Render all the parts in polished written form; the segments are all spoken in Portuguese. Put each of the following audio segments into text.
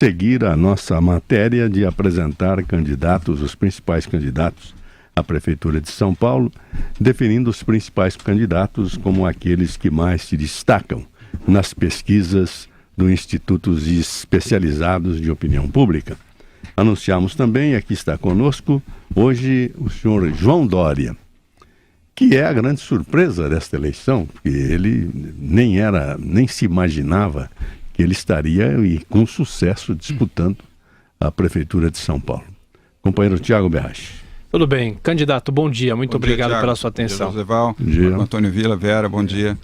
seguir a nossa matéria de apresentar candidatos, os principais candidatos à Prefeitura de São Paulo, definindo os principais candidatos como aqueles que mais se destacam nas pesquisas do Institutos Especializados de Opinião Pública. Anunciamos também, aqui está conosco, hoje o senhor João Dória, que é a grande surpresa desta eleição, porque ele nem se imaginava que ele estaria com sucesso disputando a Prefeitura de São Paulo. Companheiro Tiago Berrache. Tudo bem. Candidato, bom dia. Muito obrigado, Thiago, pela sua atenção. Bom dia, Joseval. Bom dia. Antônio Vila, Vera, bom dia.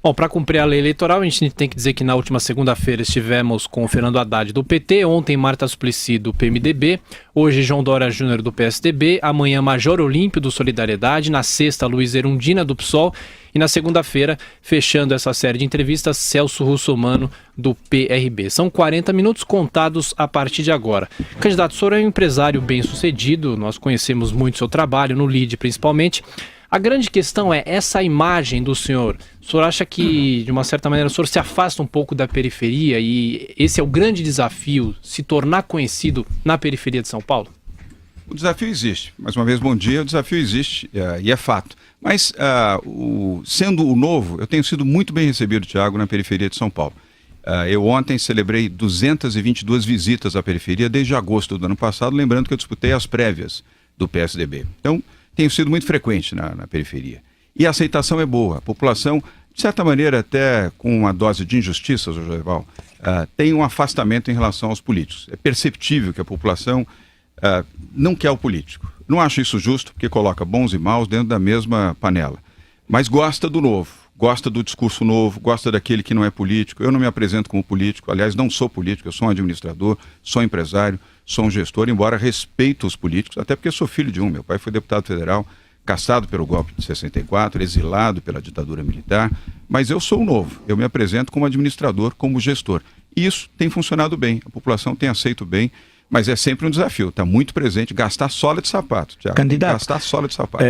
Bom, para cumprir a lei eleitoral, a gente tem que dizer que na última segunda-feira estivemos com o Fernando Haddad do PT, ontem Marta Suplicy do PMDB, hoje João Dória Júnior do PSDB, amanhã Major Olímpio do Solidariedade, na sexta Luiz Erundina do PSOL e na segunda-feira, fechando essa série de entrevistas, Celso Russomano do PRB. São 40 minutos contados a partir de agora. Candidato, o senhor é um empresário bem-sucedido, nós conhecemos muito o seu trabalho, no LIDE principalmente. A grande questão é essa imagem do senhor. O senhor acha que, de uma certa maneira, o senhor se afasta um pouco da periferia e esse é o grande desafio, se tornar conhecido na periferia de São Paulo? O desafio existe. Mais uma vez, bom dia. O desafio existe e é fato. Mas, sendo o novo, eu tenho sido muito bem recebido, Thiago, na periferia de São Paulo. Eu ontem celebrei 222 visitas à periferia desde agosto do ano passado, lembrando que eu disputei as prévias do PSDB. Então, tenho sido muito frequente na periferia. E a aceitação é boa. A população, de certa maneira, até com uma dose de injustiça, Joseval, tem um afastamento em relação aos políticos. É perceptível que a população não quer o político. Não acho isso justo, porque coloca bons e maus dentro da mesma panela. Mas gosta do novo, gosta do discurso novo, gosta daquele que não é político. Eu não me apresento como político, aliás, não sou político, eu sou um administrador, sou empresário, sou um gestor, embora respeito os políticos, até porque sou filho de um. Meu pai foi deputado federal, caçado pelo golpe de 64, exilado pela ditadura militar, mas eu sou o novo, eu me apresento como administrador, como gestor. E isso tem funcionado bem, a população tem aceito bem, mas é sempre um desafio, está muito presente, gastar sola de sapato, Thiago. Candidato, gastar sola de sapato.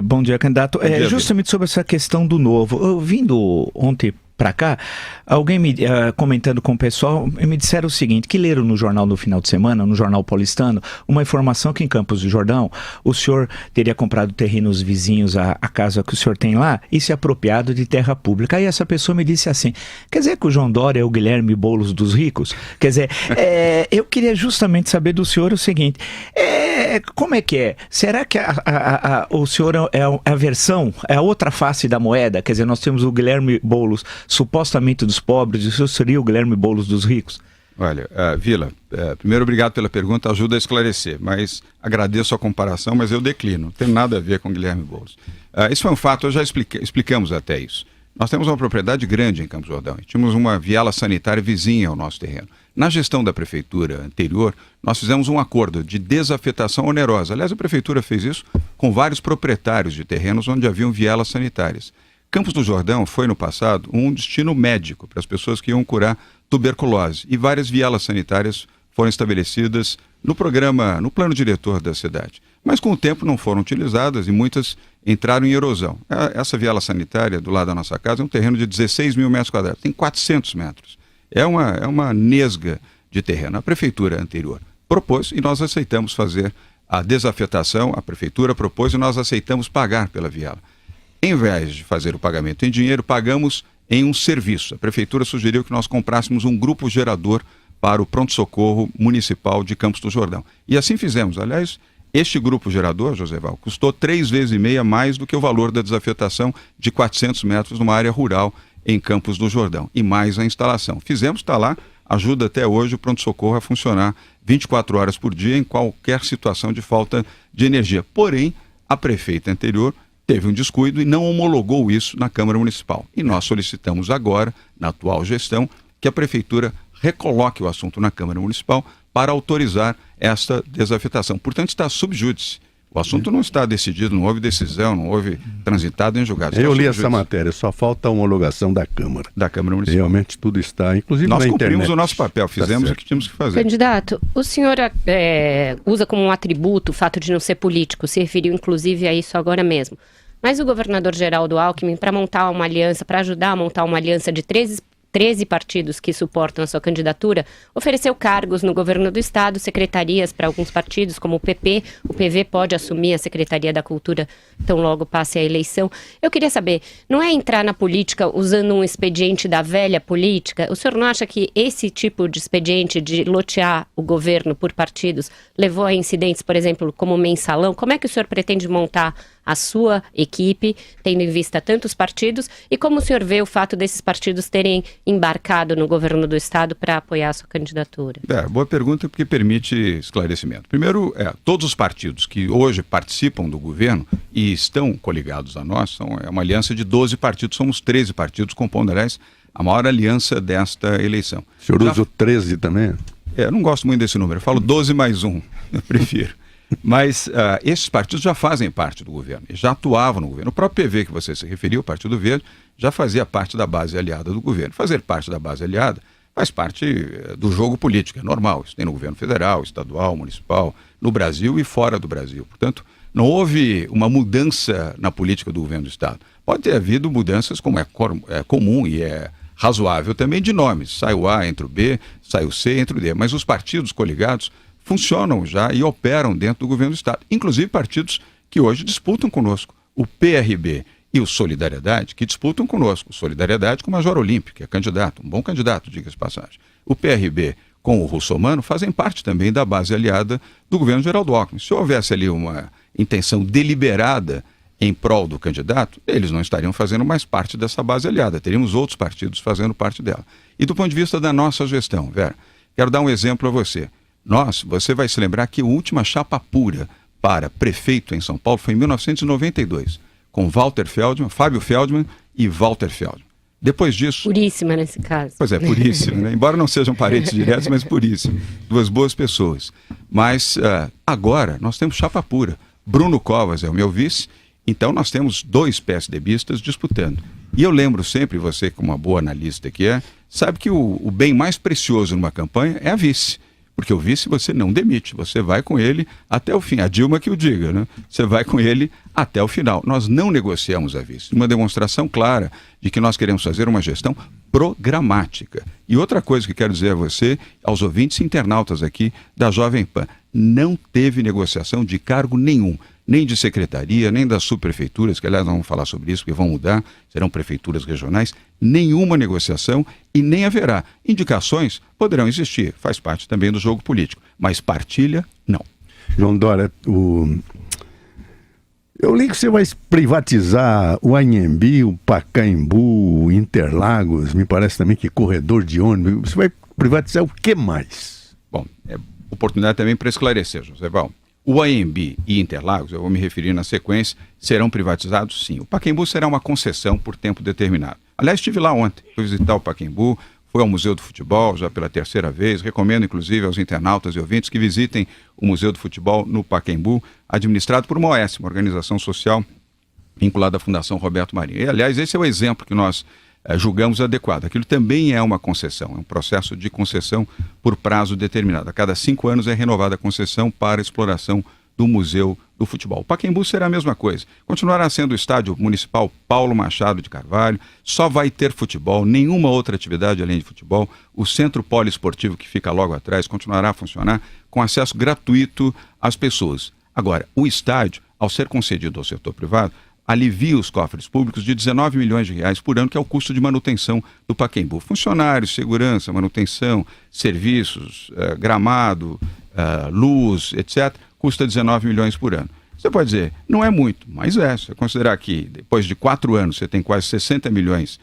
Bom dia, candidato. Bom dia, justamente sobre essa questão do novo, eu vindo ontem para cá, alguém comentando com o pessoal, me disseram o seguinte, que leram no jornal no final de semana, no jornal paulistano, uma informação que em Campos do Jordão, o senhor teria comprado terrenos vizinhos à casa que o senhor tem lá e se apropriado de terra pública. Aí essa pessoa me disse assim, quer dizer que o João Dória é o Guilherme Boulos dos ricos? Quer dizer, eu queria justamente saber do senhor o seguinte, como é que é? Será que o senhor é a versão, é a outra face da moeda? Quer dizer, nós temos o Guilherme Boulos supostamente dos pobres, e o senhor seria o Guilherme Boulos dos ricos? Olha, Vila, primeiro obrigado pela pergunta, ajuda a esclarecer, mas agradeço a comparação, mas eu declino, não tem nada a ver com Guilherme Boulos. Isso foi um fato, eu já explicamos até isso. Nós temos uma propriedade grande em Campos do Jordão, e tínhamos uma viela sanitária vizinha ao nosso terreno. Na gestão da prefeitura anterior, nós fizemos um acordo de desafetação onerosa. Aliás, a prefeitura fez isso com vários proprietários de terrenos onde haviam vielas sanitárias. Campos do Jordão foi, no passado, um destino médico para as pessoas que iam curar tuberculose. E várias vielas sanitárias foram estabelecidas no plano diretor da cidade. Mas com o tempo não foram utilizadas e muitas entraram em erosão. Essa viela sanitária do lado da nossa casa é um terreno de 16 mil metros quadrados, tem 400 metros. É uma nesga de terreno. A prefeitura anterior propôs e nós aceitamos fazer a desafetação, a prefeitura propôs e nós aceitamos pagar pela viela. Em vez de fazer o pagamento em dinheiro, pagamos em um serviço. A prefeitura sugeriu que nós comprássemos um grupo gerador para o pronto-socorro municipal de Campos do Jordão. E assim fizemos. Aliás, este grupo gerador, Joseval, custou 3,5 vezes mais do que o valor da desafetação de 400 metros numa área rural em Campos do Jordão. E mais a instalação. Fizemos, está lá, ajuda até hoje o pronto-socorro a funcionar 24 horas por dia em qualquer situação de falta de energia. Porém, a prefeita anterior teve um descuido e não homologou isso na Câmara Municipal. E nós solicitamos agora, na atual gestão, que a Prefeitura recoloque o assunto na Câmara Municipal para autorizar esta desafetação. Portanto, está sub júdice. O assunto não está decidido, não houve decisão, não houve transitado em julgado. Eu li essa matéria, só falta a homologação da Câmara. Da Câmara Municipal. Realmente tudo está, inclusive na internet. Nós cumprimos o nosso papel, fizemos o que tínhamos que fazer. Candidato, o senhor usa como um atributo o fato de não ser político, se referiu inclusive a isso agora mesmo. Mas o governador Geraldo Alckmin, para montar uma aliança, para ajudar a montar uma aliança de três 13 partidos que suportam a sua candidatura, ofereceu cargos no governo do estado, secretarias para alguns partidos, como o PP. O PV pode assumir a Secretaria da Cultura tão logo passe a eleição. Eu queria saber, não é entrar na política usando um expediente da velha política? O senhor não acha que esse tipo de expediente de lotear o governo por partidos levou a incidentes, por exemplo, como o mensalão? Como é que o senhor pretende montar a sua equipe, tendo em vista tantos partidos, e como o senhor vê o fato desses partidos terem embarcado no governo do estado para apoiar a sua candidatura? Boa pergunta, porque permite esclarecimento. Primeiro, todos os partidos que hoje participam do governo e estão coligados a nós, é uma aliança de 12 partidos, somos 13 partidos, compondo, aliás, a maior aliança desta eleição. O senhor usa o 13 também? Eu não gosto muito desse número, eu falo 12 mais 1, eu prefiro. Mas esses partidos já fazem parte do governo, já atuavam no governo. O próprio PV que você se referiu, o Partido Verde, já fazia parte da base aliada do governo. Fazer parte da base aliada faz parte do jogo político, é normal. Isso tem no governo federal, estadual, municipal, no Brasil e fora do Brasil. Portanto, não houve uma mudança na política do governo do estado. Pode ter havido mudanças, como é comum e é razoável também, de nomes. Sai o A, entra o B, sai o C, entra o D. Mas os partidos coligados funcionam já e operam dentro do governo do estado. Inclusive partidos que hoje disputam conosco. O PRB e o Solidariedade, que disputam conosco. O Solidariedade com o Major Olímpio, que é candidato, um bom candidato, diga-se de passagem. O PRB com o Russomano fazem parte também da base aliada do governo Geraldo Alckmin. Se houvesse ali uma intenção deliberada em prol do candidato, eles não estariam fazendo mais parte dessa base aliada. Teríamos outros partidos fazendo parte dela. E do ponto de vista da nossa gestão, Vera, quero dar um exemplo a você. Você vai se lembrar que a última chapa pura para prefeito em São Paulo foi em 1992, com Walter Feldman, Fábio Feldman e Walter Feldman. Depois disso... Puríssima nesse caso. Pois é, puríssimo, né? Embora não sejam parentes diretos, mas puríssimo. Duas boas pessoas. Mas agora nós temos chapa pura. Bruno Covas é o meu vice, então nós temos 2 PSDBistas disputando. E eu lembro sempre, você como uma boa analista que sabe que o bem mais precioso numa campanha é a vice. Porque o vice você não demite, você vai com ele até o fim. A Dilma que o diga, né? Você vai com ele até o final. Nós não negociamos a vice. Uma demonstração clara de que nós queremos fazer uma gestão programática. E outra coisa que quero dizer a você, aos ouvintes internautas aqui da Jovem Pan, não teve negociação de cargo nenhum. Nem de secretaria, nem das subprefeituras, que aliás nós vamos falar sobre isso, porque vão mudar, serão prefeituras regionais, nenhuma negociação e nem haverá. Indicações poderão existir, faz parte também do jogo político, mas partilha, não. João Dória, eu li que você vai privatizar o Anhembi, o Pacaembu, o Interlagos, me parece também que corredor de ônibus, você vai privatizar o que mais? Bom, é oportunidade também para esclarecer, José Val. O Anhembi e Interlagos, eu vou me referir na sequência, serão privatizados sim. O Pacaembu será uma concessão por tempo determinado. Aliás, estive lá ontem, fui visitar o Pacaembu, fui ao Museu do Futebol já pela 3ª vez, recomendo inclusive aos internautas e ouvintes que visitem o Museu do Futebol no Pacaembu, administrado por uma OS, uma organização social vinculada à Fundação Roberto Marinho. E, aliás, esse é o exemplo que nós julgamos adequado. Aquilo também é uma concessão, é um processo de concessão por prazo determinado. A cada 5 anos é renovada a concessão para exploração do Museu do Futebol. O Pacaembu será a mesma coisa. Continuará sendo o estádio municipal Paulo Machado de Carvalho, só vai ter futebol, nenhuma outra atividade além de futebol. O centro poliesportivo que fica logo atrás continuará a funcionar com acesso gratuito às pessoas. Agora, o estádio, ao ser concedido ao setor privado, alivia os cofres públicos de 19 milhões de reais por ano, que é o custo de manutenção do Pacaembu. Funcionários, segurança, manutenção, serviços, gramado, luz, etc., custa 19 milhões por ano. Você pode dizer, não é muito, mas é. Se você considerar que depois de 4 anos você tem quase 60 milhões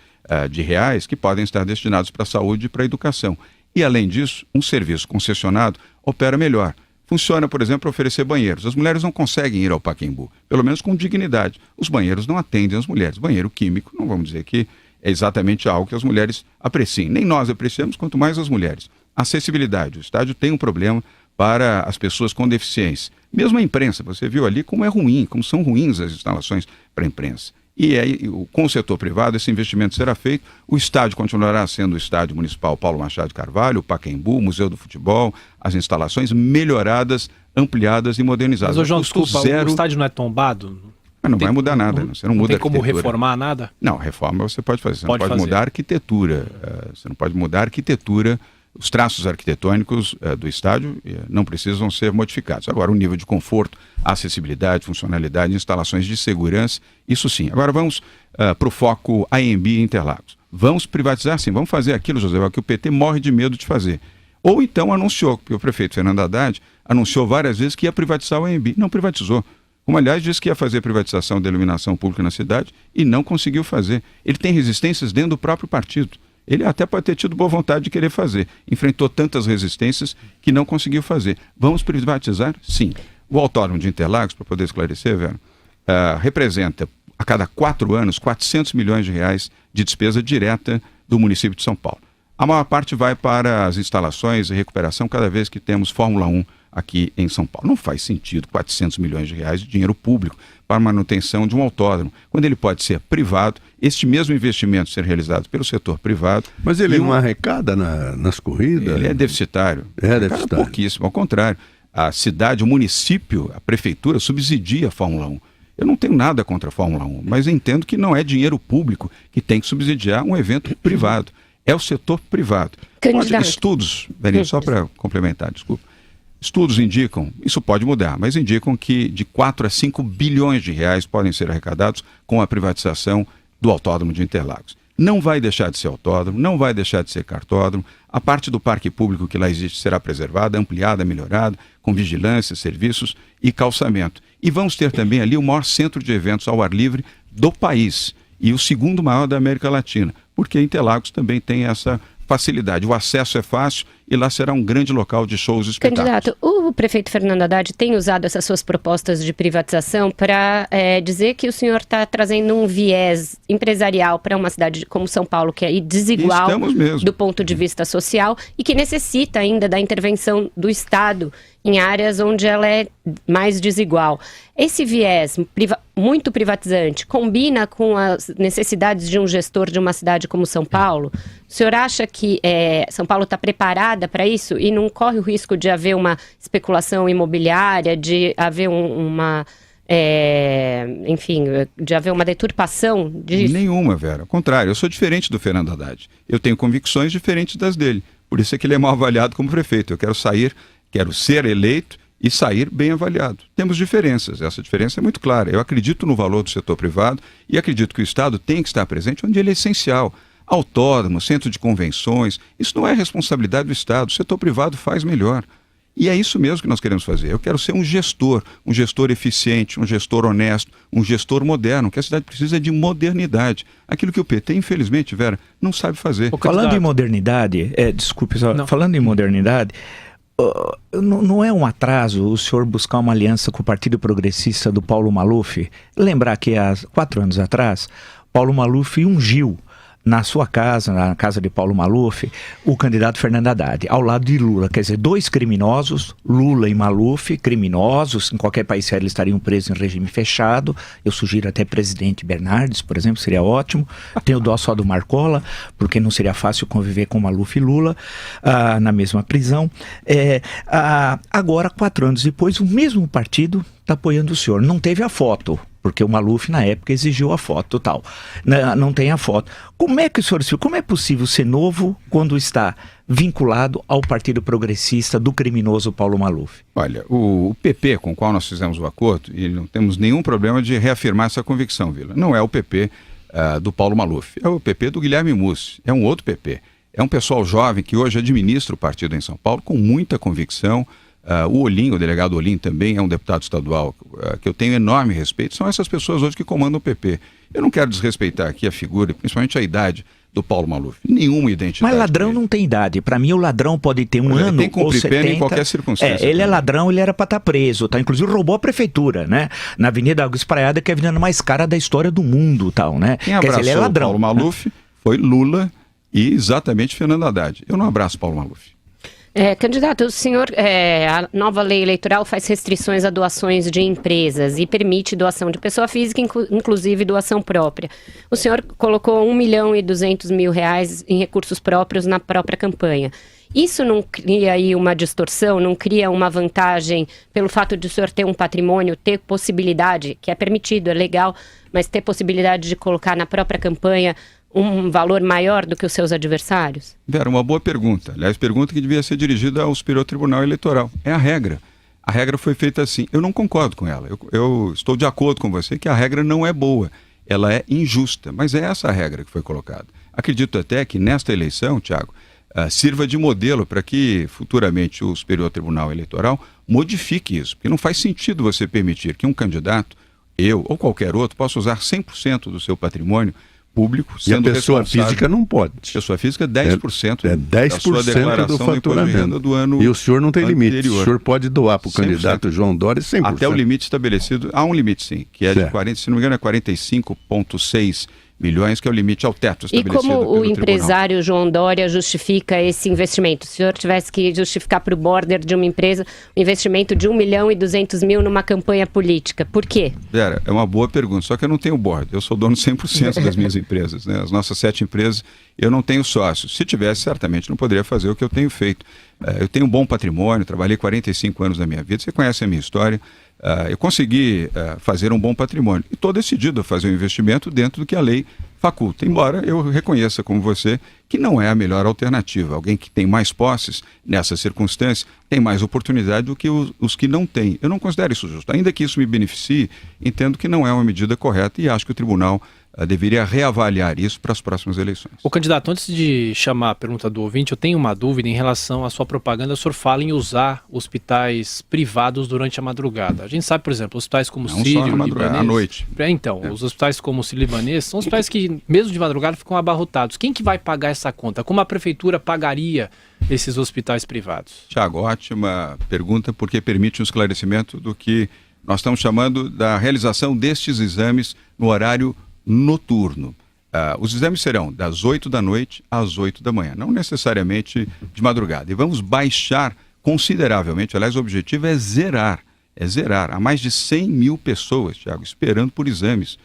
de reais que podem estar destinados para a saúde e para a educação. E além disso, um serviço concessionado opera melhor. Funciona, por exemplo, para oferecer banheiros. As mulheres não conseguem ir ao Pacaembu, pelo menos com dignidade. Os banheiros não atendem as mulheres. Banheiro químico, não vamos dizer que é exatamente algo que as mulheres apreciem. Nem nós apreciamos, quanto mais as mulheres. Acessibilidade. O estádio tem um problema para as pessoas com deficiência. Mesmo a imprensa, você viu ali como é ruim, como são ruins as instalações para a imprensa. E aí, com o setor privado, esse investimento será feito. O estádio continuará sendo o estádio municipal Paulo Machado de Carvalho, o Pacaembu, o Museu do Futebol, as instalações melhoradas, ampliadas e modernizadas. Mas, João, desculpa, o estádio não é tombado? Mas não vai mudar nada, você não muda a arquitetura. Tem como reformar nada? Não, reforma você pode fazer, você não pode mudar a arquitetura, você não pode mudar a arquitetura, os traços arquitetônicos do estádio não precisam ser modificados. Agora, o nível de conforto, acessibilidade, funcionalidade, instalações de segurança, isso sim. Agora vamos para o foco AMB Interlagos. Vamos privatizar? Sim, vamos fazer aquilo, José, que o PT morre de medo de fazer. Ou então anunciou, porque o prefeito Fernando Haddad anunciou várias vezes que ia privatizar o AMB, não privatizou. Como, aliás, disse que ia fazer privatização da iluminação pública na cidade e não conseguiu fazer. Ele tem resistências dentro do próprio partido. Ele até pode ter tido boa vontade de querer fazer. Enfrentou tantas resistências que não conseguiu fazer. Vamos privatizar? Sim. O Autódromo de Interlagos, para poder esclarecer, Vera, representa a cada 4 anos 400 milhões de reais de despesa direta do município de São Paulo. A maior parte vai para as instalações e recuperação cada vez que temos Fórmula 1 aqui em São Paulo. Não faz sentido 400 milhões de reais de dinheiro público para a manutenção de um autódromo, quando ele pode ser privado, este mesmo investimento ser realizado pelo setor privado. Mas ele não arrecada nas corridas? Ele é deficitário. É deficitário. Pouquíssimo, ao contrário. A cidade, o município, a prefeitura subsidia a Fórmula 1. Eu não tenho nada contra a Fórmula 1, mas entendo que não é dinheiro público que tem que subsidiar um evento privado. É o setor privado. Estudos, Belinha, só para complementar, desculpa. Estudos indicam, isso pode mudar, mas indicam que de 4 a 5 bilhões de reais podem ser arrecadados com a privatização do Autódromo de Interlagos. Não vai deixar de ser autódromo, não vai deixar de ser cartódromo. A parte do parque público que lá existe será preservada, ampliada, melhorada, com vigilância, serviços e calçamento. E vamos ter também ali o maior centro de eventos ao ar livre do país e o segundo maior da América Latina, porque Interlagos também tem essa facilidade. O acesso é fácil e lá será um grande local de shows e espetáculos. Candidato, o prefeito Fernando Haddad tem usado essas suas propostas de privatização para dizer que o senhor está trazendo um viés empresarial para uma cidade como São Paulo, que é desigual do ponto de vista social e que necessita ainda da intervenção do Estado em áreas onde ela é mais desigual. Esse viés muito privatizante combina com as necessidades de um gestor de uma cidade como São Paulo? O senhor acha que São Paulo está preparada para isso e não corre o risco de haver uma especulação imobiliária, de haver de haver uma deturpação disso? Nenhuma, Vera. Ao contrário, eu sou diferente do Fernando Haddad. Eu tenho convicções diferentes das dele. Por isso é que ele é mal avaliado como prefeito. Eu quero ser eleito e sair bem avaliado. Temos diferenças, essa diferença é muito clara. Eu acredito no valor do setor privado e acredito que o Estado tem que estar presente onde ele é essencial. Autódromo, centro de convenções, isso não é responsabilidade do Estado, o setor privado faz melhor. E é isso mesmo que nós queremos fazer. Eu quero ser um gestor eficiente, um gestor honesto, um gestor moderno, que a cidade precisa de modernidade. Aquilo que o PT, infelizmente, Vera, não sabe fazer. Falando em modernidade, falando em modernidade, não é um atraso o senhor buscar uma aliança com o Partido Progressista do Paulo Maluf? Lembrar que há 4 anos atrás, Paulo Maluf ungiu na sua casa, na casa de Paulo Maluf, o candidato Fernando Haddad, ao lado de Lula. Quer dizer, 2 criminosos, Lula e Maluf, criminosos, em qualquer país sério eles estariam presos em regime fechado. Eu sugiro até presidente Bernardes, por exemplo, seria ótimo. Tenho dó só do Marcola, porque não seria fácil conviver com Maluf e Lula na mesma prisão. Agora, 4 anos depois, o mesmo partido está apoiando o senhor. Não teve a foto, porque o Maluf na época exigiu a foto e tal. Não tem a foto. Como é que o senhor, como é possível ser novo quando está vinculado ao Partido Progressista do criminoso Paulo Maluf? Olha, o PP com o qual nós fizemos o acordo, e não temos nenhum problema de reafirmar essa convicção, Vila, não é o PP do Paulo Maluf, é o PP do Guilherme Mussi, é um outro PP. É um pessoal jovem que hoje administra o partido em São Paulo com muita convicção. O Olim, o delegado Olim, também é um deputado estadual que eu tenho enorme respeito. São essas pessoas hoje que comandam o PP. Eu não quero desrespeitar aqui a figura, principalmente a idade do Paulo Maluf. Nenhuma identidade. Mas ladrão não tem idade. Para mim, o ladrão pode ter ano ele tem que cumprir ou 70. Pena em qualquer circunstância. Ele é ladrão, ele era para estar preso, tá? Inclusive roubou a prefeitura, né? Na Avenida Água Espraiada, que é a avenida mais cara da história do mundo, tal, né? Quem abraçou ele é ladrão, Paulo Maluf foi Lula e exatamente Fernando Haddad. Eu não abraço Paulo Maluf. Candidato, o senhor, a nova lei eleitoral faz restrições a doações de empresas e permite doação de pessoa física, inclusive doação própria. O senhor colocou R$1.200.000 em recursos próprios na própria campanha. Isso não cria aí uma distorção, não cria uma vantagem pelo fato de o senhor ter um patrimônio, ter possibilidade, que é permitido, é legal, mas ter possibilidade de colocar na própria campanha um valor maior do que os seus adversários? Vera, uma boa pergunta. Aliás, pergunta que devia ser dirigida ao Superior Tribunal Eleitoral. É a regra. A regra foi feita assim. Eu não concordo com ela. Eu estou de acordo com você que a regra não é boa. Ela é injusta, mas é essa a regra que foi colocada. Acredito até que nesta eleição, Tiago, sirva de modelo para que futuramente o Superior Tribunal Eleitoral modifique isso. Porque não faz sentido você permitir que um candidato, eu ou qualquer outro, possa usar 100% do seu patrimônio público, sendo e a pessoa física não pode. Pessoa física, 10%. É 10% da sua declaração do faturamento. Do ano e o senhor não tem anterior. limite. O senhor pode doar para o candidato João Dória 100%. Até o limite estabelecido. Há um limite, sim, que é de 40, se não me engano, é 45,6 milhões, que é o limite ao teto estabelecido pelo tribunal. E como o empresário tribunal. João Dória justifica esse investimento? Se o senhor tivesse que justificar para o board de uma empresa um investimento de 1.200.000 numa campanha política, por quê? Vera, é uma boa pergunta, só que eu não tenho board. Eu sou dono 100% das minhas empresas, né? As nossas 7 empresas, eu não tenho sócios. Se tivesse, certamente não poderia fazer o que eu tenho feito. Eu tenho um bom patrimônio, trabalhei 45 anos da minha vida, você conhece a minha história. Eu consegui fazer um bom patrimônio e estou decidido a fazer um investimento dentro do que a lei faculta, embora eu reconheça, como você, que não é a melhor alternativa. Alguém que tem mais posses nessa circunstância tem mais oportunidade do que os que não têm. Eu não considero isso justo. Ainda que isso me beneficie, entendo que não é uma medida correta e acho que o tribunal deveria reavaliar isso para as próximas eleições. O candidato, antes de chamar a pergunta do ouvinte, eu tenho uma dúvida em relação à sua propaganda. O senhor fala em usar hospitais privados durante a madrugada. A gente sabe, por exemplo, hospitais como o Sírio-Libanês... à noite. Então, os hospitais como o Sírio-Libanês são hospitais que, mesmo de madrugada, ficam abarrotados. Quem que vai pagar essa conta? Como a prefeitura pagaria esses hospitais privados? Tiago, ótima pergunta, porque permite um esclarecimento do que nós estamos chamando da realização destes exames no horário noturno. Os exames serão das 8 da noite às 8 da manhã, não necessariamente de madrugada. E vamos baixar consideravelmente, aliás, o objetivo é zerar. Há mais de 100 mil pessoas, Tiago, esperando por exames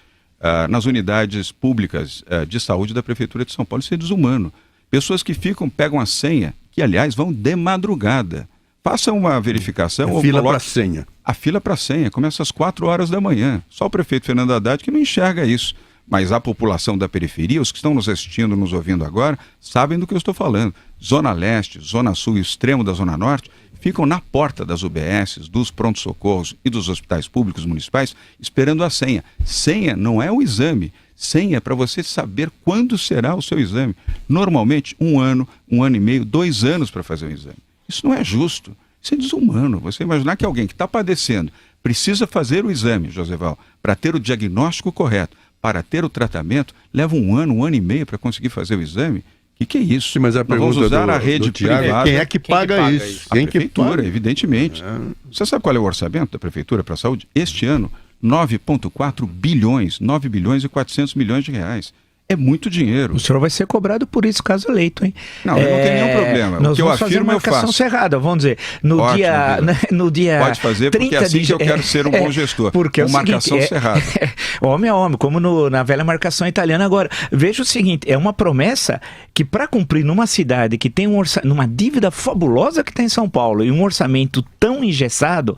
nas unidades públicas de saúde da Prefeitura de São Paulo. Isso é desumano. Pessoas que pegam a senha, que aliás vão de madrugada. Faça uma verificação. Fila para senha. A fila para senha começa às 4 horas da manhã. Só o prefeito Fernando Haddad que não enxerga isso. Mas a população da periferia, os que estão nos assistindo, nos ouvindo agora, sabem do que eu estou falando. Zona Leste, Zona Sul e o extremo da Zona Norte ficam na porta das UBSs, dos pronto-socorros e dos hospitais públicos municipais esperando a senha. Senha não é o exame. Senha é para você saber quando será o seu exame. Normalmente, 1 ano, 1 ano e meio, 2 anos para fazer o exame. Isso não é justo. Isso é desumano. Você imaginar que alguém que está padecendo precisa fazer o exame, Joseval, para ter o diagnóstico correto, para ter o tratamento, leva 1 ano, 1 ano e meio para conseguir fazer o exame? O que é isso? Sim, mas a pergunta vamos usar do, a rede privada. Quem é que paga isso? A prefeitura, evidentemente. Você sabe qual é o orçamento da Prefeitura para a Saúde? Este ano, 9,4 bilhões, 9 bilhões e 400 milhões de reais. É muito dinheiro. O senhor vai ser cobrado por isso, caso eleito, hein? Não, eu não tenho nenhum problema. Nós o que eu vamos fazer afirmo, eu marcação faço. cerrada, vamos dizer. No Ótimo, dia, Vila. no dia Pode fazer, porque é assim que eu quero ser um bom gestor. Porque com marcação cerrada. Homem a homem, como na velha marcação italiana. Agora, veja o seguinte, é uma promessa que para cumprir numa cidade que tem numa dívida fabulosa que tem em São Paulo e um orçamento tão engessado,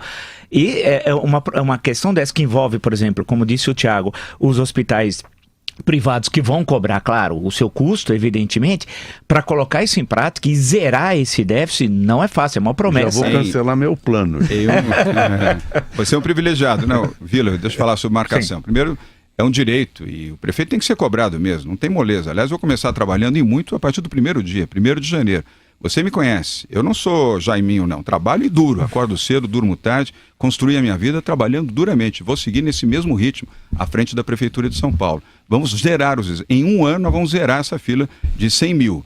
e é uma questão dessa que envolve, por exemplo, como disse o Tiago, os hospitais privados que vão cobrar, claro, o seu custo, evidentemente, para colocar isso em prática e zerar esse déficit não é fácil, é uma promessa. Já vou cancelar meu plano. Você é um privilegiado. Não, Vila, deixa eu falar sobre marcação. Sim. Primeiro, é um direito e o prefeito tem que ser cobrado mesmo, não tem moleza. Aliás, eu vou começar trabalhando em muito a partir do primeiro dia, 1º de janeiro. Você me conhece, eu não sou Jaiminho não, trabalho e duro, acordo cedo, durmo tarde, construí a minha vida trabalhando duramente, vou seguir nesse mesmo ritmo à frente da Prefeitura de São Paulo. Vamos zerar em 1 ano nós vamos zerar essa fila de 100 mil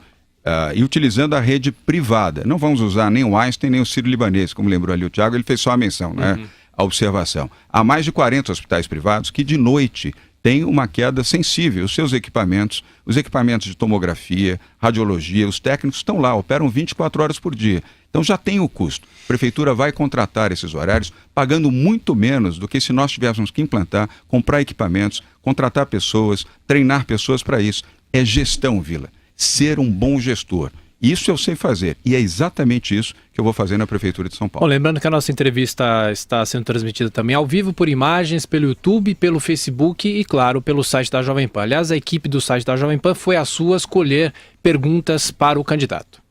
e utilizando a rede privada. Não vamos usar nem o Einstein nem o Sírio-Libanês, como lembrou ali o Tiago, ele fez só a menção, né? A observação. Há mais de 40 hospitais privados que de noite tem uma queda sensível. Os seus equipamentos, os equipamentos de tomografia, radiologia, os técnicos estão lá, operam 24 horas por dia. Então já tem o custo. A Prefeitura vai contratar esses horários pagando muito menos do que se nós tivéssemos que implantar, comprar equipamentos, contratar pessoas, treinar pessoas para isso. É gestão, Vila. Ser um bom gestor. Isso eu sei fazer. E é exatamente isso que eu vou fazer na Prefeitura de São Paulo. Bom, lembrando que a nossa entrevista está sendo transmitida também ao vivo, por imagens, pelo YouTube, pelo Facebook e, claro, pelo site da Jovem Pan. Aliás, a equipe do site da Jovem Pan foi a sua escolher perguntas para o candidato.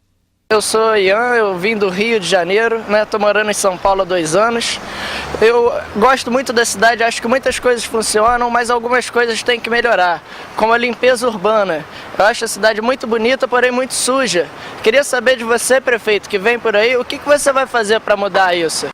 Eu sou Ian, eu vim do Rio de Janeiro, né? Tô morando em São Paulo há 2 anos. Eu gosto muito da cidade, acho que muitas coisas funcionam, mas algumas coisas têm que melhorar, como a limpeza urbana. Eu acho a cidade muito bonita, porém muito suja. Queria saber de você, prefeito, que vem por aí, o que você vai fazer para mudar isso?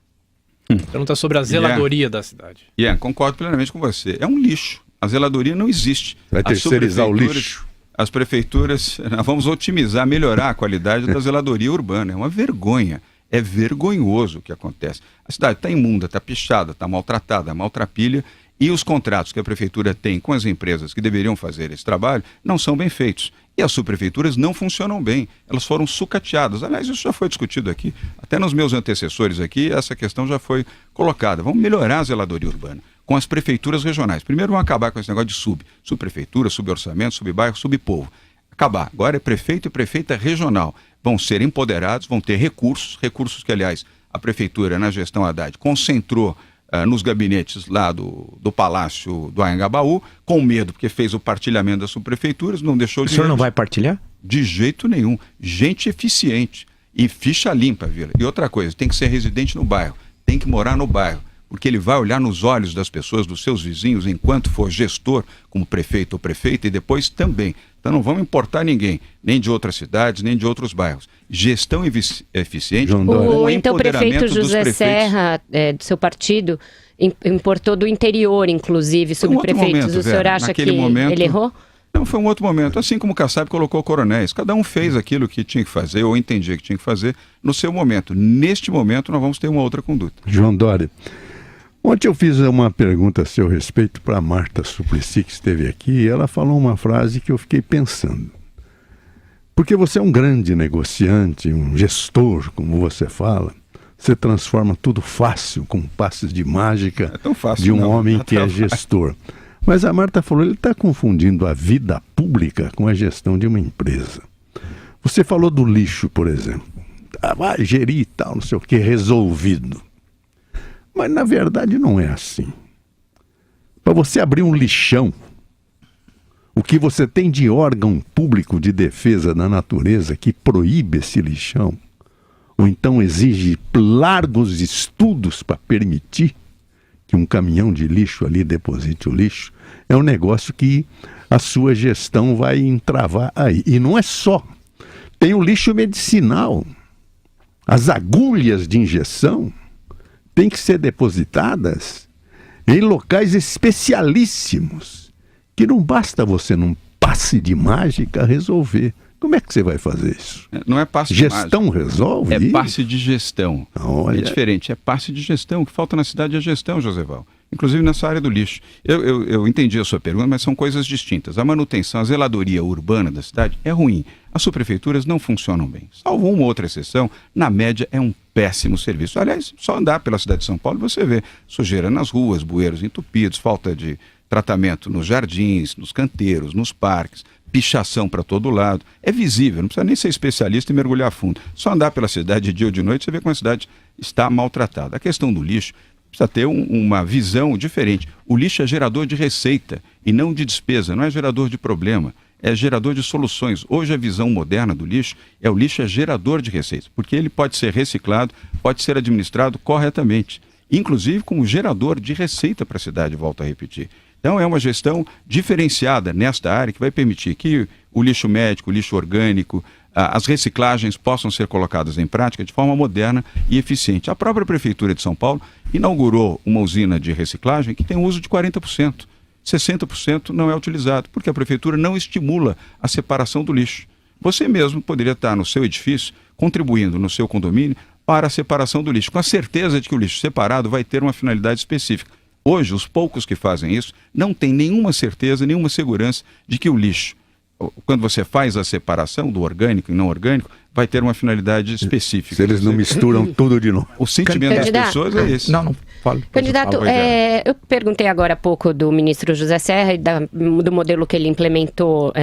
Pergunta sobre a zeladoria da cidade. Ian, concordo plenamente com você. É um lixo. A zeladoria não existe. Vai terceirizar o lixo. As prefeituras, nós vamos otimizar, melhorar a qualidade da zeladoria urbana. É uma vergonha. É vergonhoso o que acontece. A cidade está imunda, está pichada, está maltratada, maltrapilha, e os contratos que a prefeitura tem com as empresas que deveriam fazer esse trabalho não são bem feitos. E as subprefeituras não funcionam bem, elas foram sucateadas. Aliás, isso já foi discutido aqui, até nos meus antecessores aqui, essa questão já foi colocada. Vamos melhorar a zeladoria urbana com as prefeituras regionais. Primeiro vamos acabar com esse negócio de subprefeitura, suborçamento, subbairro, subpovo. Acabar. Agora é prefeito e prefeita regional. Vão ser empoderados, vão ter recursos que, aliás, a prefeitura, na gestão Haddad, concentrou nos gabinetes lá do Palácio do Anhangabaú, com medo, porque fez o partilhamento das subprefeituras, não deixou de... O senhor não vai partilhar? De jeito nenhum. Gente eficiente e ficha limpa, Vila. E outra coisa, tem que ser residente no bairro, tem que morar no bairro, porque ele vai olhar nos olhos das pessoas, dos seus vizinhos, enquanto for gestor, como prefeito ou prefeita, e depois também. Então não vamos importar ninguém, nem de outras cidades, nem de outros bairros. Gestão eficiente. O então prefeito José Serra, do seu partido, importou do interior, inclusive, subprefeitos. O senhor acha que ele errou? Não, foi um outro momento. Assim como o Kassab colocou coronéis. Cada um fez aquilo que tinha que fazer, ou entendia que tinha que fazer, no seu momento. Neste momento, nós vamos ter uma outra conduta. João Dória, ontem eu fiz uma pergunta a seu respeito para a Marta Suplicy, que esteve aqui, e ela falou uma frase que eu fiquei pensando. Porque você é um grande negociante, um gestor, como você fala, você transforma tudo fácil, com passes de mágica de um homem que é gestor. Mas a Marta falou, ele está confundindo a vida pública com a gestão de uma empresa. Você falou do lixo, por exemplo. Vai gerir e tal, não sei o que, resolvido. Mas na verdade não é assim. Para você abrir um lixão, o que você tem de órgão público de defesa da natureza que proíbe esse lixão, ou então exige largos estudos para permitir que um caminhão de lixo ali deposite o lixo, é um negócio que a sua gestão vai entravar aí. E não é só. Tem o lixo medicinal. As agulhas de injeção têm que ser depositadas em locais especialíssimos, que não basta você num passe de mágica resolver. Como é que você vai fazer isso? Não é passe de mágica. Gestão resolve? É passe de gestão. Olha. É diferente, é passe de gestão. O que falta na cidade é gestão, Joseval. Inclusive nessa área do lixo. Eu entendi a sua pergunta, mas são coisas distintas. A manutenção, a zeladoria urbana da cidade é ruim. As subprefeituras não funcionam bem. Salvo uma outra exceção, na média é um péssimo serviço. Aliás, só andar pela cidade de São Paulo você vê sujeira nas ruas, bueiros entupidos, falta de tratamento nos jardins, nos canteiros, nos parques, pichação para todo lado. É visível, não precisa nem ser especialista e mergulhar a fundo. Só andar pela cidade de dia ou de noite, você vê como a cidade está maltratada. A questão do lixo precisa ter uma visão diferente. O lixo é gerador de receita e não de despesa, não é gerador de problema, é gerador de soluções. Hoje a visão moderna do lixo é o lixo é gerador de receita, porque ele pode ser reciclado, pode ser administrado corretamente, inclusive como gerador de receita para a cidade, volto a repetir. Então é uma gestão diferenciada nesta área que vai permitir que o lixo médico, o lixo orgânico, as reciclagens possam ser colocadas em prática de forma moderna e eficiente. A própria Prefeitura de São Paulo inaugurou uma usina de reciclagem que tem um uso de 40%. 60% não é utilizado, porque a Prefeitura não estimula a separação do lixo. Você mesmo poderia estar no seu edifício, contribuindo no seu condomínio para a separação do lixo, com a certeza de que o lixo separado vai ter uma finalidade específica. Hoje, os poucos que fazem isso não têm nenhuma certeza, nenhuma segurança de que o lixo quando você faz a separação do orgânico e não orgânico, vai ter uma finalidade específica. Se eles não misturam tudo de novo. O sentimento das pessoas é esse. Não falo. Candidato, eu perguntei agora há pouco do ministro José Serra e do modelo que ele implementou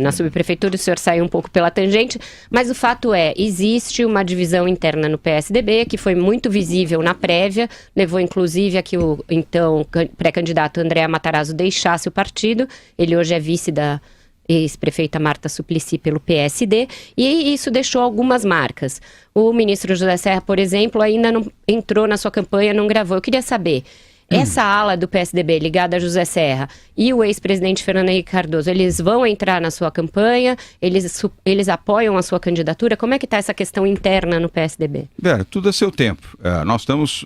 na subprefeitura, o senhor saiu um pouco pela tangente, mas o fato é, existe uma divisão interna no PSDB que foi muito visível na prévia, levou inclusive a que o então pré-candidato André Matarazzo deixasse o partido, ele hoje é vice da ex-prefeita Marta Suplicy pelo PSD, e isso deixou algumas marcas. O ministro José Serra, por exemplo, ainda não entrou na sua campanha, não gravou. Eu queria saber, essa ala do PSDB ligada a José Serra e o ex-presidente Fernando Henrique Cardoso, eles vão entrar na sua campanha? Eles apoiam a sua candidatura? Como é que está essa questão interna no PSDB? Vera, tudo a seu tempo. Nós estamos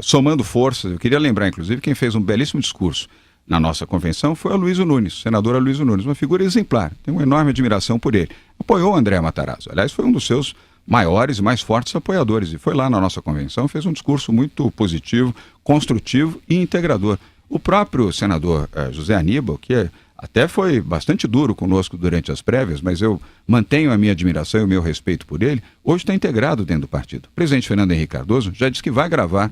somando forças. Eu queria lembrar, inclusive, quem fez um belíssimo discurso na nossa convenção foi a Luísa Nunes, senadora Luísa Nunes, uma figura exemplar, tenho uma enorme admiração por ele. Apoiou o André Matarazzo, aliás, foi um dos seus maiores e mais fortes apoiadores, e foi lá na nossa convenção, fez um discurso muito positivo, construtivo e integrador. O próprio senador José Aníbal, que até foi bastante duro conosco durante as prévias, mas eu mantenho a minha admiração e o meu respeito por ele, hoje está integrado dentro do partido. O presidente Fernando Henrique Cardoso já disse que vai gravar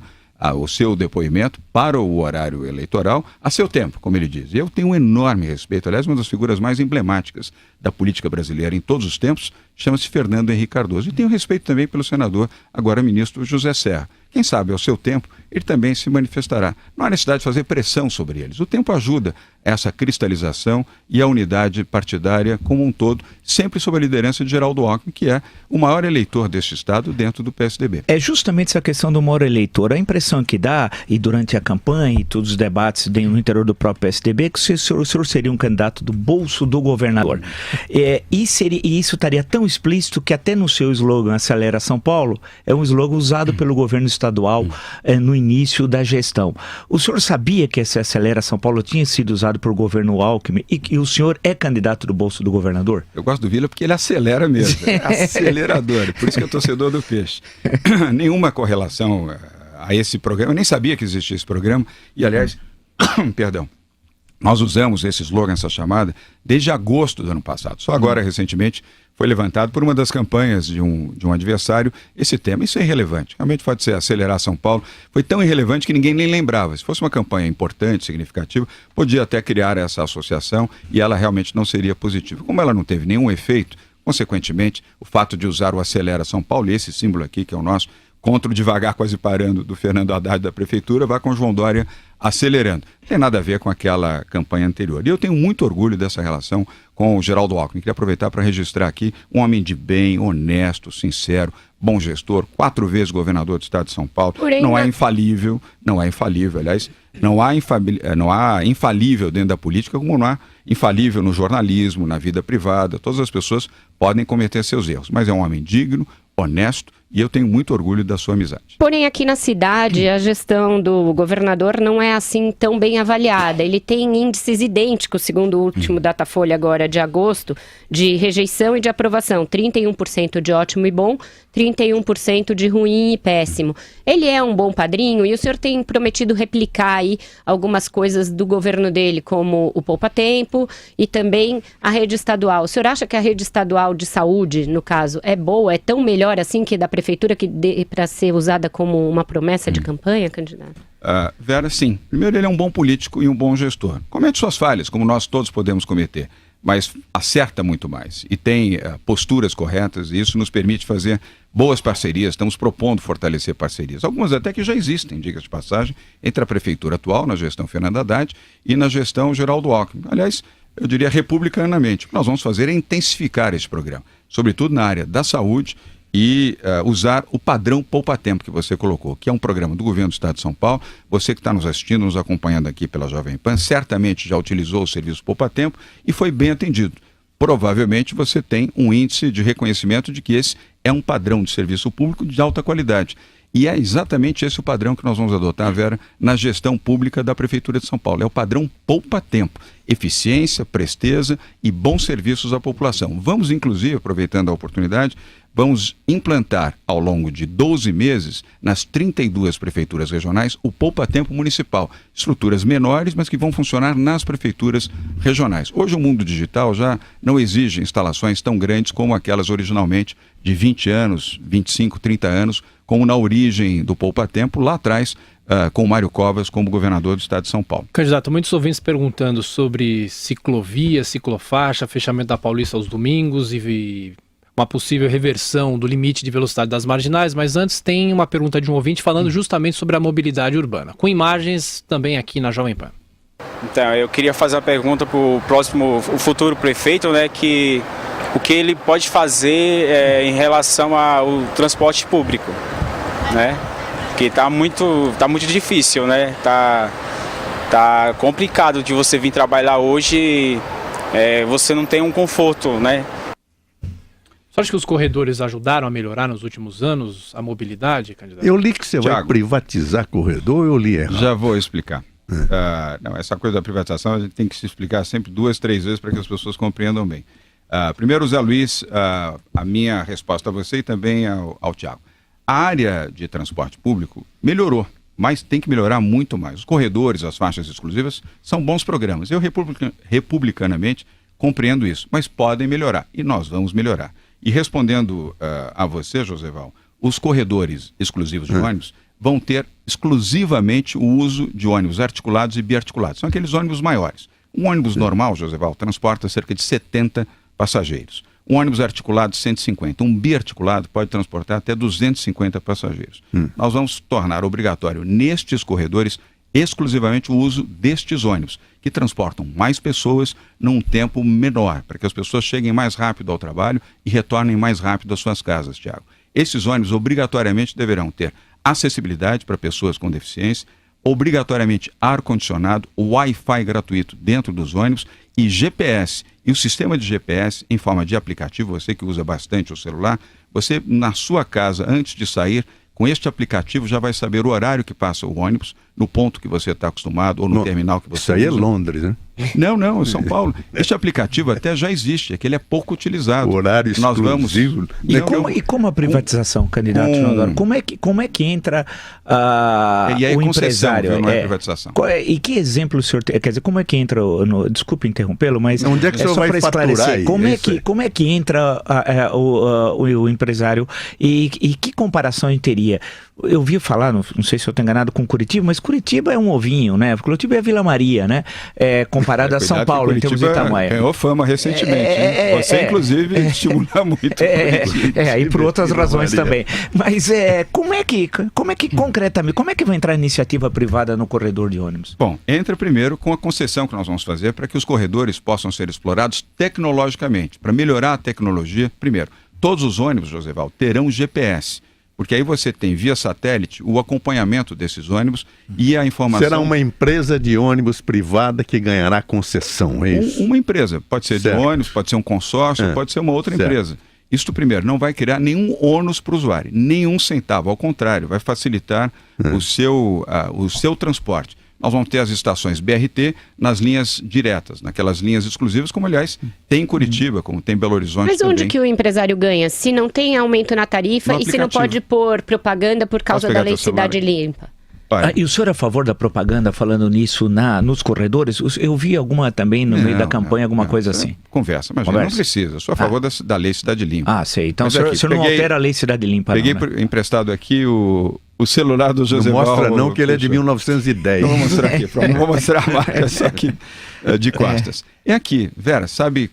o seu depoimento para o horário eleitoral a seu tempo, como ele diz. E eu tenho um enorme respeito, aliás, uma das figuras mais emblemáticas da política brasileira em todos os tempos, chama-se Fernando Henrique Cardoso. E tenho respeito também pelo senador, agora ministro José Serra. Quem sabe, ao seu tempo, ele também se manifestará. Não há necessidade de fazer pressão sobre eles. O tempo ajuda essa cristalização e a unidade partidária como um todo, sempre sob a liderança de Geraldo Alckmin, que é o maior eleitor deste Estado dentro do PSDB. É justamente essa questão do maior eleitor. A impressão que dá, e durante a campanha e todos os debates no interior do próprio PSDB, é que o senhor seria um candidato do bolso do governador. E isso estaria tão explícito que até no seu slogan Acelera São Paulo, é um slogan usado pelo governo estadual no início da gestão. O senhor sabia que esse Acelera São Paulo tinha sido usado por governo Alckmin e que o senhor é candidato do bolso do governador? Eu gosto do Vila porque ele acelera mesmo, é acelerador, por isso que eu tô torcedor do Peixe. Nenhuma correlação a esse programa, eu nem sabia que existia esse programa, e aliás, perdão, nós usamos esse slogan, essa chamada, desde agosto do ano passado. Só agora, recentemente, foi levantado por uma das campanhas de um adversário esse tema. Isso é irrelevante. Realmente pode ser acelerar São Paulo. Foi tão irrelevante que ninguém nem lembrava. Se fosse uma campanha importante, significativa, podia até criar essa associação e ela realmente não seria positiva. Como ela não teve nenhum efeito, consequentemente, o fato de usar o Acelera São Paulo, e esse símbolo aqui, que é o nosso, contra o devagar quase parando do Fernando Haddad da Prefeitura, vai com o João Dória acelerando. Não tem nada a ver com aquela campanha anterior. E eu tenho muito orgulho dessa relação com o Geraldo Alckmin. Queria aproveitar para registrar aqui um homem de bem, honesto, sincero, bom gestor, 4 vezes governador do estado de São Paulo. Porém, não é infalível, aliás, não há infalível dentro da política, como não há infalível no jornalismo, na vida privada. Todas as pessoas podem cometer seus erros, mas é um homem digno, honesto, e eu tenho muito orgulho da sua amizade. Porém, aqui na cidade, a gestão do governador não é assim tão bem avaliada. Ele tem índices idênticos, segundo o último Datafolha agora de agosto, de rejeição e de aprovação. 31% de ótimo e bom, 31% de ruim e péssimo. Ele é um bom padrinho e o senhor tem prometido replicar aí algumas coisas do governo dele, como o poupa-tempo e também a rede estadual. O senhor acha que a rede estadual de saúde, no caso, é boa, é tão melhor assim que da prefeitura que dê para ser usada como uma promessa de campanha, candidato? Vera, sim. Primeiro, ele é um bom político e um bom gestor. Comete suas falhas, como nós todos podemos cometer, mas acerta muito mais e tem posturas corretas, e isso nos permite fazer boas parcerias. Estamos propondo fortalecer parcerias, algumas até que já existem, diga de passagem, entre a prefeitura atual, na gestão Fernando Haddad, e na gestão Geraldo Alckmin. Aliás, eu diria republicanamente. O que nós vamos fazer é intensificar esse programa, sobretudo na área da saúde, e usar o padrão poupa-tempo que você colocou, que é um programa do governo do estado de São Paulo. Você que está nos assistindo, nos acompanhando aqui pela Jovem Pan, certamente já utilizou o serviço poupa-tempo e foi bem atendido. Provavelmente você tem um índice de reconhecimento de que esse é um padrão de serviço público de alta qualidade. E é exatamente esse o padrão que nós vamos adotar, Vera, na gestão pública da Prefeitura de São Paulo. É o padrão poupa-tempo. eficiência, presteza e bons serviços à população. Vamos, inclusive, aproveitando a oportunidade, vamos implantar ao longo de 12 meses, nas 32 prefeituras regionais, o poupa-tempo municipal. Estruturas menores, mas que vão funcionar nas prefeituras regionais. Hoje o mundo digital já não exige instalações tão grandes como aquelas originalmente de 20 anos, 25, 30 anos, como na origem do poupa-tempo, lá atrás, com o Mário Covas como governador do estado de São Paulo. Candidato, muitos ouvintes perguntando sobre ciclovia, ciclofaixa, fechamento da Paulista aos domingos e uma possível reversão do limite de velocidade das marginais, mas antes tem uma pergunta de um ouvinte falando justamente sobre a mobilidade urbana, com imagens também aqui na Jovem Pan. Então, eu queria fazer uma pergunta para o futuro prefeito, né, que o que ele pode fazer em relação ao transporte público, né? Porque tá muito difícil, né? Tá complicado de você vir trabalhar hoje, você não tem um conforto, né? Você acha que os corredores ajudaram a melhorar nos últimos anos a mobilidade, candidato? Eu li que você vai privatizar corredor, eu li errado. Já vou explicar. Não, essa coisa da privatização a gente tem que se explicar sempre 2, 3 vezes para que as pessoas compreendam bem. Primeiro, Zé Luiz, a minha resposta a você e também ao Tiago. A área de transporte público melhorou, mas tem que melhorar muito mais. Os corredores, as faixas exclusivas, são bons programas. Eu, republicanamente, compreendo isso, mas podem melhorar e nós vamos melhorar. E respondendo a você, Joseval, os corredores exclusivos de ônibus vão ter exclusivamente o uso de ônibus articulados e biarticulados. São aqueles ônibus maiores. Um ônibus normal, Joseval, transporta cerca de 70 passageiros. Um ônibus articulado, 150. Um biarticulado pode transportar até 250 passageiros. Nós vamos tornar obrigatório nestes corredores exclusivamente o uso destes ônibus, que transportam mais pessoas num tempo menor, para que as pessoas cheguem mais rápido ao trabalho e retornem mais rápido às suas casas, Tiago. Esses ônibus obrigatoriamente deverão ter acessibilidade para pessoas com deficiência, obrigatoriamente ar-condicionado, Wi-Fi gratuito dentro dos ônibus e GPS. E o sistema de GPS em forma de aplicativo, você que usa bastante o celular, você na sua casa, antes de sair, com este aplicativo já vai saber o horário que passa o ônibus, no ponto que você está acostumado ou no terminal que você usa. Isso aí é Londres, né? Não, São Paulo. Este aplicativo até já existe, é que ele é pouco utilizado. O horário exclusivo. Nós vamos... E como a privatização, candidato João? Como é que entra o empresário? Viu, não é privatização. E que exemplo o senhor tem? Quer dizer, como é que entra, desculpe interrompê-lo, mas onde é que o senhor vai esclarecer? Como é que entra o empresário e que comparação ele teria? Eu vi falar, não sei se eu estou enganado com Curitiba, mas Curitiba é um ovinho, né? Curitiba é Vila Maria, né? Comparado a São Paulo em termos de tamanho. Ganhou fama recentemente. Você, inclusive, estimula muito. E por outras razões também. Mas como é que concretamente, como é que vai entrar a iniciativa privada no corredor de ônibus? Bom, entra primeiro com a concessão que nós vamos fazer para que os corredores possam ser explorados tecnologicamente. Para melhorar a tecnologia, primeiro, todos os ônibus, Joseval, terão GPS. Porque aí você tem, via satélite, o acompanhamento desses ônibus e a informação... Será uma empresa de ônibus privada que ganhará concessão, é isso? Uma empresa. Pode ser de ônibus, pode ser um consórcio, pode ser uma outra empresa. Isto, primeiro, não vai criar nenhum ônus para o usuário, nenhum centavo. Ao contrário, vai facilitar o seu transporte. Nós vamos ter as estações BRT nas linhas diretas, naquelas linhas exclusivas, como aliás tem em Curitiba, como tem em Belo Horizonte. Mas onde também. Que o empresário ganha? Se não tem aumento na tarifa e se não pode pôr propaganda por causa da lei Cidade Limpa? E o senhor é a favor da propaganda falando nisso nos corredores? Eu vi alguma também no meio da campanha, alguma coisa assim. Conversa, mas não precisa. Eu sou a favor da lei Cidade Limpa. Sei. Então o senhor não altera a lei Cidade Limpa, peguei não, né? Emprestado aqui o celular do José Não mostra não que ele é de 1910. Não vou mostrar aqui, não vou mostrar a marca, só que de costas. É aqui, Vera, sabe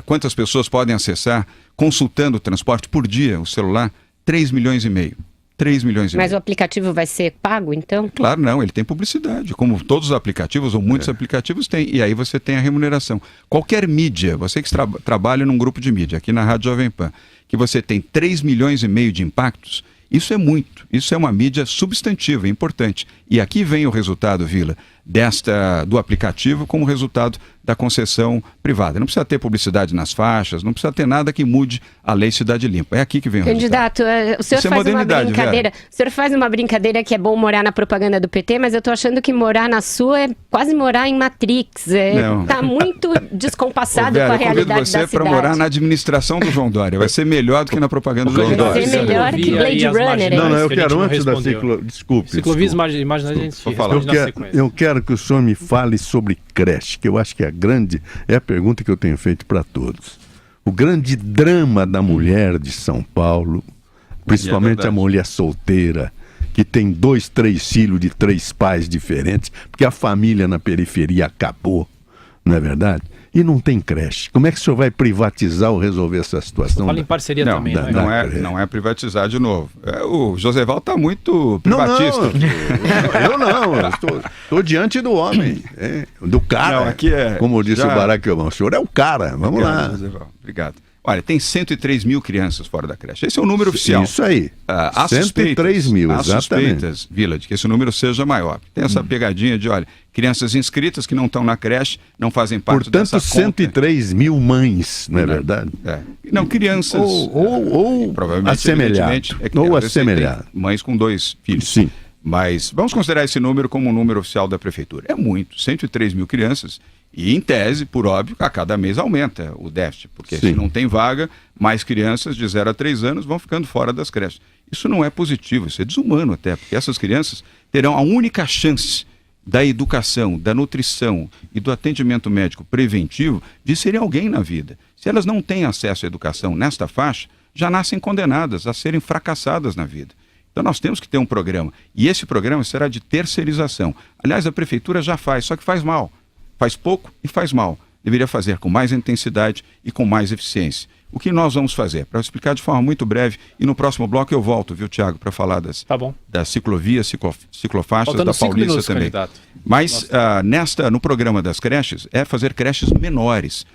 quantas pessoas podem acessar, consultando o transporte por dia, o celular? 3 milhões e meio. 3 milhões e meio. Mas o aplicativo vai ser pago, então? Claro, não, ele tem publicidade, como todos os aplicativos, ou muitos aplicativos têm, e aí você tem a remuneração. Qualquer mídia, você que trabalha num grupo de mídia, aqui na Rádio Jovem Pan, que você tem 3 milhões e meio de impactos, isso é muito, isso é uma mídia substantiva, importante. E aqui vem o resultado, Vila, do aplicativo como resultado da concessão privada. Não precisa ter publicidade nas faixas, não precisa ter nada que mude a lei Cidade Limpa. É aqui que vem o Candidato, o senhor faz uma brincadeira. Vera. O senhor faz uma brincadeira que é bom morar na propaganda do PT, mas eu tô achando que morar na sua é quase morar em Matrix. Tá muito descompassado Vera, com a realidade da cidade. Eu convido você para morar na administração do João Dória. Vai ser melhor do que na propaganda do João Dória. Vai ser melhor que Blade Runner. Não, eu quero antes da Desculpe. Ciclovias marginais a gente responde na sequência. Eu quero que o senhor me fale sobre creche, que eu acho que é a pergunta que eu tenho feito para todos. O grande drama da mulher de São Paulo, principalmente a mulher solteira, que tem 2, 3 filhos de 3 pais diferentes, porque a família na periferia acabou, não é verdade? E não tem creche. Como é que o senhor vai privatizar ou resolver essa situação? Fala em parceria também. Não é privatizar de novo. O Joseval está muito privatista. Eu estou diante do homem, do cara. Não, aqui como disse o Barack Obama, o senhor é o cara. Vamos lá. Joseval. Obrigado. Olha, tem 103 mil crianças fora da creche. Esse é o número oficial. Isso aí. 103 mil, exatamente. Há suspeitas, Vila, de que esse número seja maior. Tem essa pegadinha de, olha, crianças inscritas que não estão na creche, não fazem parte dessa conta. Portanto, 103 mil mães, não é verdade? Não, crianças. Ou provavelmente, assemelhado. Ou assemelhado. Mães com 2 filhos. Sim. Mas vamos considerar esse número como um número oficial da prefeitura. É muito, 103 mil crianças. E, em tese, por óbvio, a cada mês aumenta o déficit, porque se não tem vaga, mais crianças de 0 a 3 anos vão ficando fora das creches. Isso não é positivo, isso é desumano até, porque essas crianças terão a única chance da educação, da nutrição e do atendimento médico preventivo de serem alguém na vida. Se elas não têm acesso à educação nesta faixa, já nascem condenadas a serem fracassadas na vida. Então nós temos que ter um programa, e esse programa será de terceirização. Aliás, a prefeitura já faz, só que faz mal. Faz pouco e faz mal. Deveria fazer com mais intensidade e com mais eficiência. O que nós vamos fazer? Para explicar de forma muito breve, e no próximo bloco eu volto, viu, Tiago, para falar das ciclovias, ciclofaixas, da Paulista também. Candidato. Mas no programa das creches, é fazer creches menores.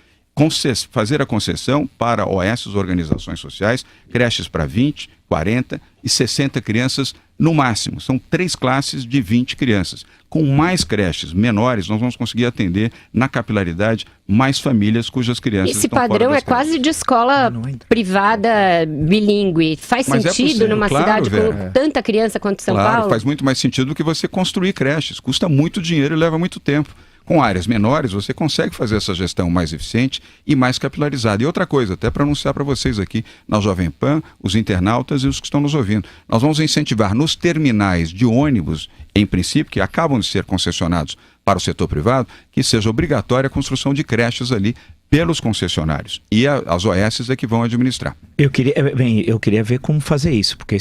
Fazer a concessão para OS, organizações sociais, creches para 20, 40 e 60 crianças no máximo. São 3 classes de 20 crianças. Com mais creches menores, nós vamos conseguir atender na capilaridade mais famílias cujas crianças Esse estão fora padrão das é quase de escola privada bilíngue. Faz sentido numa cidade com tanta criança quanto São Paulo? Faz muito mais sentido do que você construir creches. Custa muito dinheiro e leva muito tempo. Com áreas menores, você consegue fazer essa gestão mais eficiente e mais capilarizada. E outra coisa, até para anunciar para vocês aqui na Jovem Pan, os internautas e os que estão nos ouvindo, nós vamos incentivar nos terminais de ônibus, em princípio, que acabam de ser concessionados para o setor privado, que seja obrigatória a construção de creches ali pelos concessionários. E as OS é que vão administrar. Eu queria ver como fazer isso, porque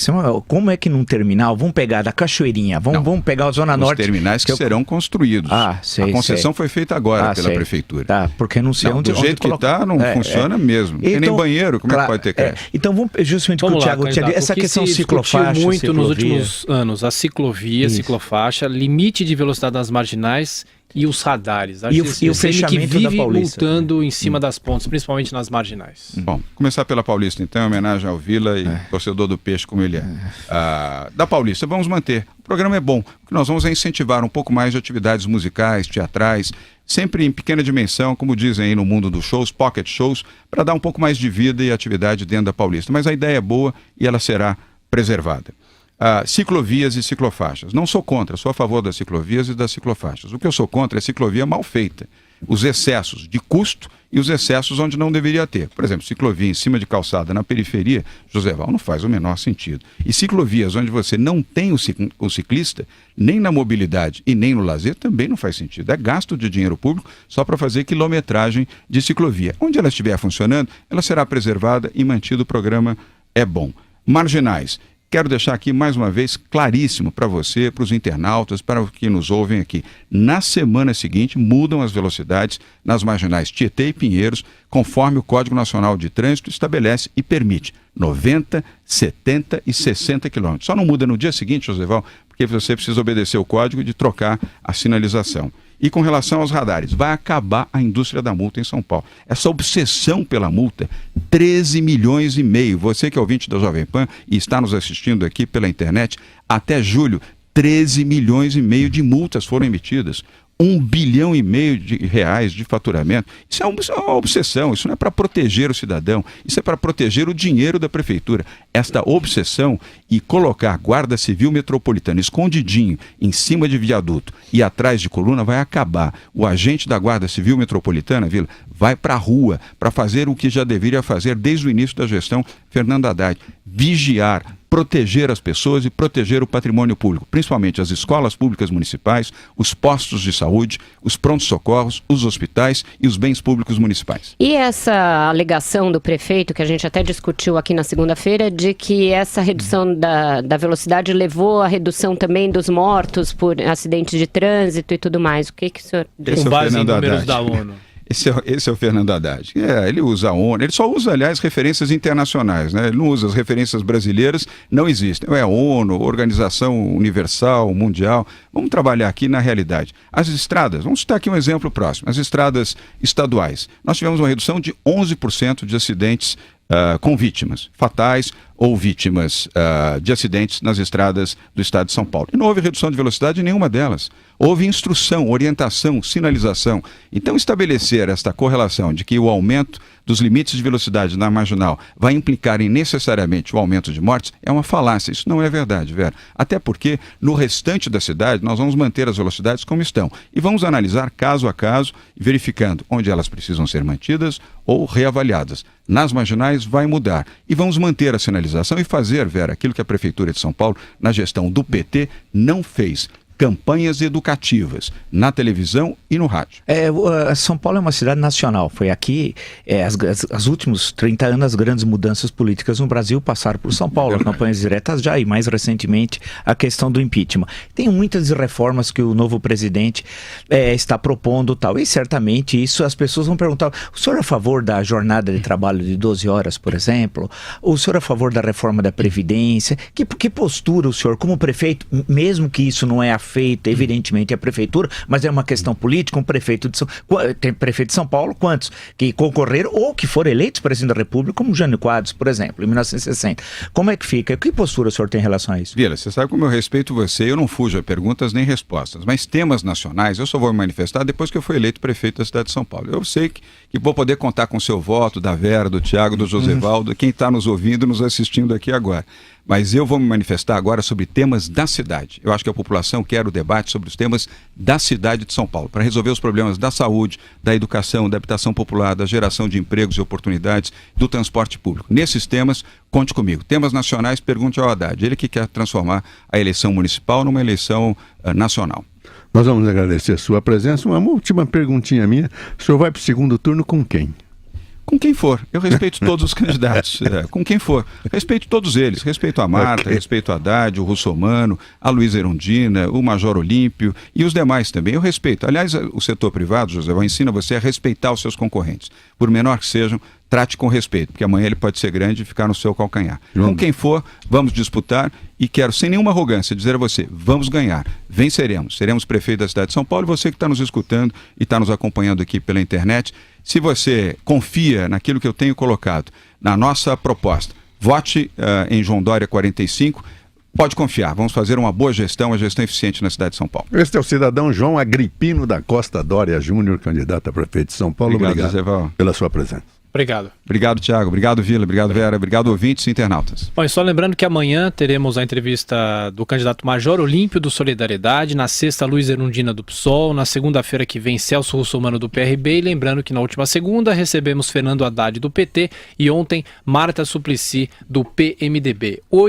como é que num terminal, vamos pegar da Cachoeirinha, vamos pegar a Zona Norte... Os terminais que serão construídos. A concessão foi feita agora pela prefeitura. Tá, porque não sei onde... Do jeito que está, não funciona mesmo. Não tem nem banheiro, como é que pode ter creche? Então vamos justamente com o Tiago, essa questão ciclofaixa, muito nos últimos anos, a ciclovia, ciclofaixa, limite de velocidade das marginais e os radares. E o fechamento que vive da Paulista. Multando em cima das pontes, principalmente nas marginais. Bom, começar pela Paulista, então, em homenagem ao Vila e torcedor do Peixe como ele é. Da Paulista, vamos manter. O programa é bom, porque nós vamos incentivar um pouco mais de atividades musicais, teatrais, sempre em pequena dimensão, como dizem aí no mundo dos shows, pocket shows, para dar um pouco mais de vida e atividade dentro da Paulista. Mas a ideia é boa e ela será preservada. Ciclovias e ciclofaixas. Não sou contra, sou a favor das ciclovias e das ciclofaixas. O que eu sou contra é ciclovia mal feita. Os excessos de custo e os excessos onde não deveria ter. Por exemplo, ciclovia em cima de calçada na periferia, Joseval, não faz o menor sentido. E ciclovias onde você não tem o ciclista, nem na mobilidade e nem no lazer, também não faz sentido. É gasto de dinheiro público só para fazer quilometragem de ciclovia. Onde ela estiver funcionando, ela será preservada e mantido. O programa é bom. Marginais. Quero deixar aqui mais uma vez claríssimo para você, para os internautas, para os que nos ouvem aqui. Na semana seguinte, mudam as velocidades nas marginais Tietê e Pinheiros, conforme o Código Nacional de Trânsito estabelece e permite 90, 70 e 60 quilômetros. Só não muda no dia seguinte, Joseval, porque você precisa obedecer o código de trocar a sinalização. E com relação aos radares, vai acabar a indústria da multa em São Paulo. Essa obsessão pela multa, 13 milhões e meio. Você que é ouvinte da Jovem Pan e está nos assistindo aqui pela internet, até julho, 13 milhões e meio de multas foram emitidas. 1,5 bilhão de reais de faturamento. Isso é uma obsessão, isso não é para proteger o cidadão, isso é para proteger o dinheiro da prefeitura. Esta obsessão e colocar Guarda Civil Metropolitana escondidinho em cima de viaduto e atrás de coluna vai acabar. O agente da Guarda Civil Metropolitana, Vila, vai para a rua para fazer o que já deveria fazer desde o início da gestão Fernando Haddad: vigiar, proteger as pessoas e proteger o patrimônio público, principalmente as escolas públicas municipais, os postos de saúde, os prontos-socorros, os hospitais e os bens públicos municipais. E essa alegação do prefeito, que a gente até discutiu aqui na segunda-feira, de que essa redução da velocidade levou à redução também dos mortos por acidentes de trânsito e tudo mais. O que o senhor diz? Com base em números da ONU. Esse é o Fernando Haddad. Ele usa a ONU, ele só usa, aliás, referências internacionais, né? Ele não usa as referências brasileiras, não existem. É a ONU, Organização Universal, Mundial. Vamos trabalhar aqui na realidade. As estradas, vamos citar aqui um exemplo próximo, as estradas estaduais. Nós tivemos uma redução de 11% de acidentes com vítimas fatais ou vítimas de acidentes nas estradas do estado de São Paulo. E não houve redução de velocidade em nenhuma delas. Houve instrução, orientação, sinalização. Então, estabelecer esta correlação de que o aumento dos limites de velocidade na marginal vai implicar em necessariamente o aumento de mortes é uma falácia. Isso não é verdade, Vera. Até porque no restante da cidade nós vamos manter as velocidades como estão. E vamos analisar caso a caso, verificando onde elas precisam ser mantidas ou reavaliadas. Nas marginais vai mudar. E vamos manter a sinalização e fazer, Vera, aquilo que a Prefeitura de São Paulo, na gestão do PT, não fez. Campanhas educativas na televisão e no rádio. São Paulo é uma cidade nacional. Foi aqui, as últimos 30 anos, as grandes mudanças políticas no Brasil passaram por São Paulo. Campanhas diretas já, e mais recentemente a questão do impeachment. Tem muitas reformas que o novo presidente está propondo tal, e certamente isso as pessoas vão perguntar: o senhor é a favor da jornada de trabalho de 12 horas, por exemplo? O senhor é a favor da reforma da Previdência? Que postura o senhor, como prefeito, mesmo que isso não é feito, evidentemente, a prefeitura, mas é uma questão política. Tem prefeito de São Paulo, quantos que concorreram ou que foram eleitos presidente da República, como Jânio Quadros, por exemplo, em 1960. Como é que fica? Que postura o senhor tem em relação a isso? Vila, você sabe como eu respeito você, eu não fujo a perguntas nem respostas, mas temas nacionais eu só vou me manifestar depois que eu fui eleito prefeito da cidade de São Paulo. Eu sei que vou poder contar com o seu voto, da Vera, do Tiago, do Josevaldo, quem está nos ouvindo, nos assistindo aqui agora. Mas eu vou me manifestar agora sobre temas da cidade. Eu acho que a população quer o debate sobre os temas da cidade de São Paulo, para resolver os problemas da saúde, da educação, da habitação popular, da geração de empregos e oportunidades, do transporte público. Nesses temas, conte comigo. Temas nacionais, pergunte ao Haddad. Ele que quer transformar a eleição municipal numa eleição nacional. Nós vamos agradecer a sua presença. Uma última perguntinha minha. O senhor vai para o segundo turno com quem? Com quem for. Eu respeito todos os candidatos. Com quem for. Respeito todos eles. Respeito a Marta, respeito a Haddad, o Russomano, a Luísa Erundina, o Major Olímpio e os demais também. Eu respeito. Aliás, o setor privado, José, ensina você a respeitar os seus concorrentes. Por menor que sejam, trate com respeito, porque amanhã ele pode ser grande e ficar no seu calcanhar. Com quem for, vamos disputar e quero, sem nenhuma arrogância, dizer a você: vamos ganhar, venceremos, seremos prefeito da cidade de São Paulo. E você que está nos escutando e está nos acompanhando aqui pela internet, se você confia naquilo que eu tenho colocado, na nossa proposta, vote em João Dória 45, pode confiar, vamos fazer uma boa gestão, uma gestão eficiente na cidade de São Paulo. Este é o cidadão João Agripino da Costa Dória Júnior, candidato a prefeito de São Paulo. Obrigado pela sua presença. Obrigado. Obrigado, Tiago. Obrigado, Vila. Obrigado, Vera. Obrigado, ouvintes e internautas. Bom, e só lembrando que amanhã teremos a entrevista do candidato Major Olímpio do Solidariedade, na sexta, Luísa Erundina do PSOL, na segunda-feira que vem, Celso Russomano do PRB, e lembrando que na última segunda recebemos Fernando Haddad do PT e ontem Marta Suplicy do PMDB.